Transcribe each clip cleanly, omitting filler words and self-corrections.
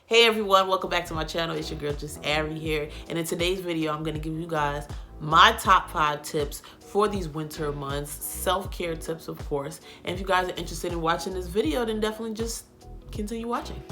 Hey everyone, welcome back to my channel. It's your girl Justaryy here, and in today's video I'm going to give you guys my top 5 tips for these winter months, self-care tips of course. And if you guys are interested in watching this video, then definitely just continue watching.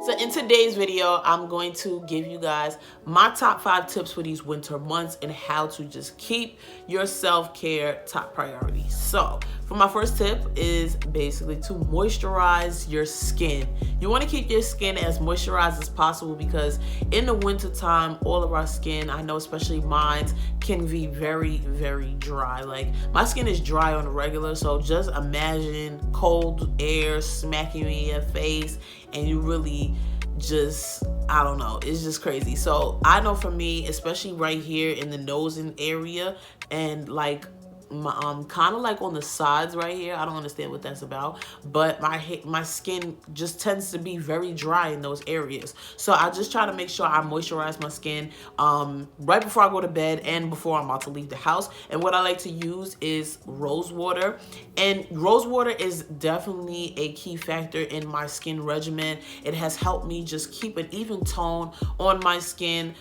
So in today's video, I'm going to give you guys my top 5 tips for these winter months and how to just keep your self-care top priority. So for my first tip is basically to moisturize your skin. You want to keep your skin as moisturized as possible because in the winter time, all of our skin, I know especially mine, can be very, very dry. Like my skin is dry on the regular, so just imagine cold air smacking you in your face and you really just, I don't know, it's just crazy. So I know for me, especially right here in the nose area and like my kind of like on the sides right here, I don't understand what that's about, but my skin just tends to be very dry in those areas. So I just try to make sure I moisturize my skin right before I go to bed and before I'm about to leave the house. And what I like to use is rose water, and rose water is definitely a key factor in my skin regimen. It has helped me just keep an even tone on my skin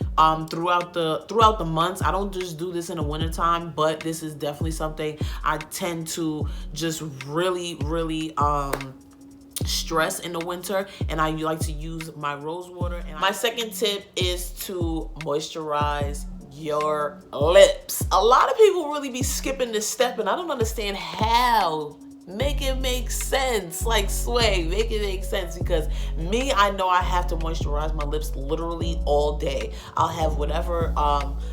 throughout the months. I don't just do this in the winter time, but this is definitely something I tend to just really stress in the winter, and I like to use my rose water. And my second tip is to moisturize your lips. A lot of people really be skipping this step, and I don't understand how. Make it make sense. Like Sway, make it make sense, because me, I know I have to moisturize my lips literally all day. I'll have whatever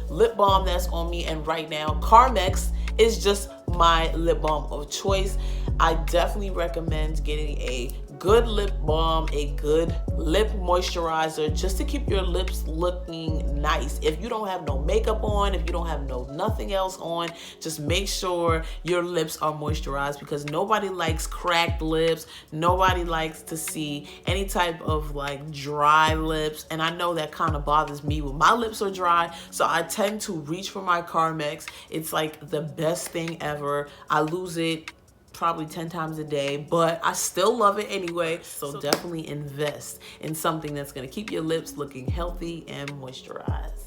lip balm that's on me, and right now Carmex is just my lip balm of choice. I definitely recommend getting a good lip balm, a good lip moisturizer, just to keep your lips looking nice. If you don't have no makeup on, if you don't have nothing else on, just make sure your lips are moisturized, because nobody likes cracked lips. Nobody likes to see any type of like dry lips, and I know that kind of bothers me when my lips are dry, so I tend to reach for my Carmex. It's like the best thing ever. I lose it probably 10 times a day, but I still love it anyway. So definitely invest in something that's going to keep your lips looking healthy and moisturized.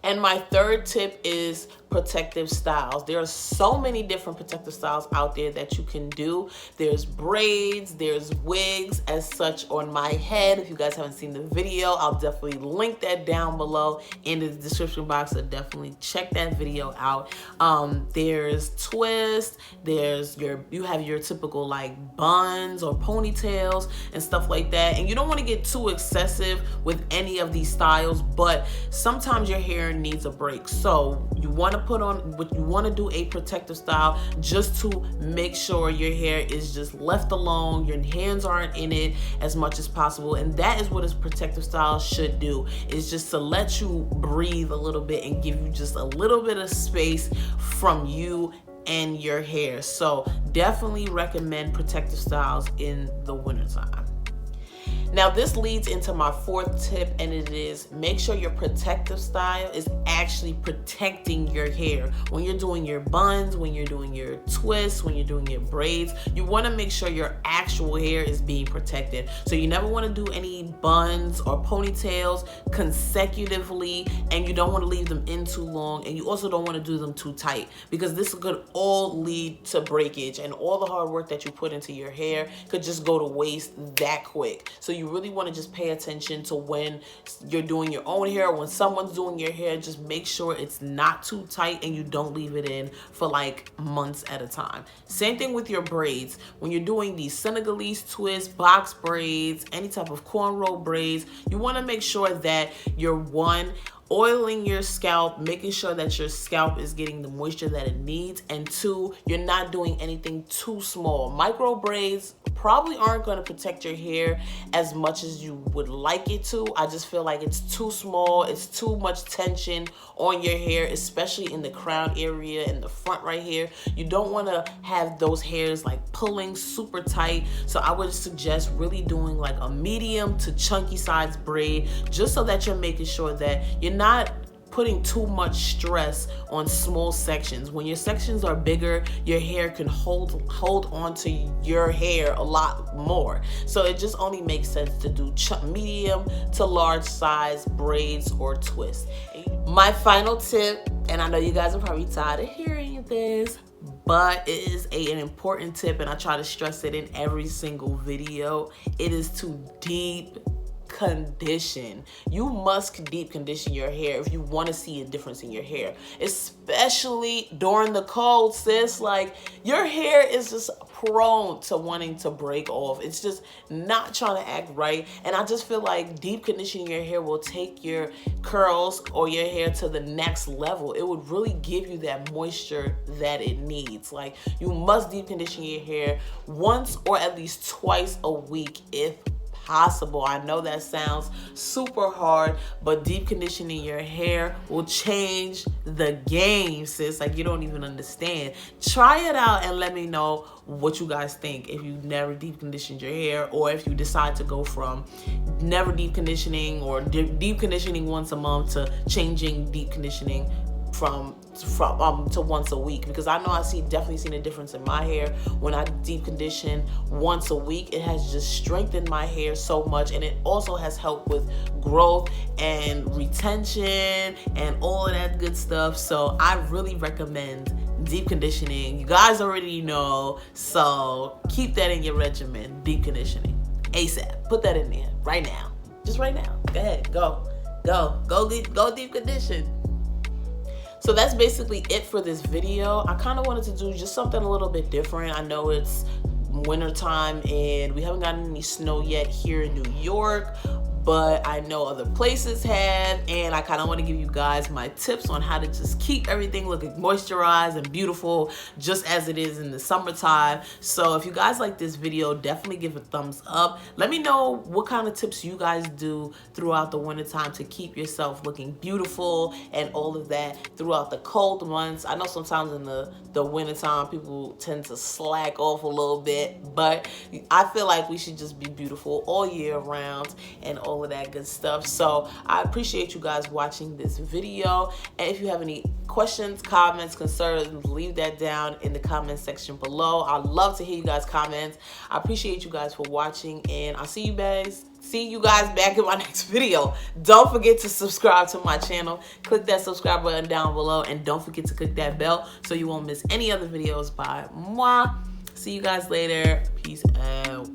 And my third tip is protective styles. There are so many different protective styles out there that you can do. There's braids, there's wigs as such on my head. If you guys haven't seen the video, I'll definitely link that down below in the description box, so definitely check that video out. There's twists, you have your typical like buns or ponytails and stuff like that. And you don't want to get too excessive with any of these styles, but sometimes your hair needs a break. So you want to do a protective style just to make sure your hair is just left alone, your hands aren't in it as much as possible. And that is what a protective style should do, is just to let you breathe a little bit and give you just a little bit of space from you and your hair. So definitely recommend protective styles in the wintertime. Now this leads into my fourth tip, and it is make sure your protective style is actually protecting your hair. When you're doing your buns, when you're doing your twists, when you're doing your braids, you want to make sure your actual hair is being protected. So you never want to do any buns or ponytails consecutively, and you don't want to leave them in too long, and you also don't want to do them too tight, because this could all lead to breakage, and all the hard work that you put into your hair could just go to waste that quick. So you really want to just pay attention to when you're doing your own hair, or when someone's doing your hair, just make sure it's not too tight and you don't leave it in for like months at a time. Same thing with your braids. When you're doing these Senegalese twists, box braids, any type of cornrow braids, you want to make sure that you're oiling your scalp, making sure that your scalp is getting the moisture that it needs, and 2, you're not doing anything too small. Micro braids probably aren't going to protect your hair as much as you would like it to. I just feel like it's too small. It's too much tension on your hair, especially in the crown area and the front right here. You don't want to have those hairs like pulling super tight. So I would suggest really doing like a medium to chunky size braid, just so that you're making sure that you're not putting too much stress on small sections. When your sections are bigger, your hair can hold on to your hair a lot more. So it just only makes sense to do medium to large size braids or twists. My final tip, and I know you guys are probably tired of hearing this, but it is an important tip, and I try to stress it in every single video. It is to deep condition. You must deep condition your hair if you want to see a difference in your hair, especially during the cold, sis. Like, your hair is just prone to wanting to break off. It's just not trying to act right. And I just feel like deep conditioning your hair will take your curls or your hair to the next level. It would really give you that moisture that it needs. Like, you must deep condition your hair once or at least twice a week if possible. I know that sounds super hard, but deep conditioning your hair will change the game, sis. Like, you don't even understand. Try it out and let me know what you guys think if you never deep conditioned your hair, or if you decide to go from never deep conditioning or deep conditioning once a month to changing deep conditioning to once a week, because I know definitely seen a difference in my hair when I deep condition once a week. It has just strengthened my hair so much, and it also has helped with growth and retention and all of that good stuff. So I really recommend deep conditioning. You guys already know, so keep that in your regimen. Deep conditioning ASAP. Put that in there right now. Just right now. Go ahead. Go deep condition. So that's basically it for this video. I kind of wanted to do just something a little bit different. I know it's winter time and we haven't gotten any snow yet here in New York, but I know other places have, and I kind of want to give you guys my tips on how to just keep everything looking moisturized and beautiful just as it is in the summertime. So if you guys like this video, definitely give a thumbs up. Let me know what kind of tips you guys do throughout the wintertime to keep yourself looking beautiful and all of that throughout the cold months. I know sometimes in the wintertime people tend to slack off a little bit, but I feel like we should just be beautiful all year round and all of that good stuff. So I appreciate you guys watching this video, and if you have any questions, comments, concerns, leave that down in the comment section below. I'd love to hear you guys' comments. I appreciate you guys for watching, and I'll see you guys back in my next video. Don't forget to subscribe to my channel. Click that subscribe button down below, and don't forget to click that bell so you won't miss any other videos by moi. See you guys later. Peace out.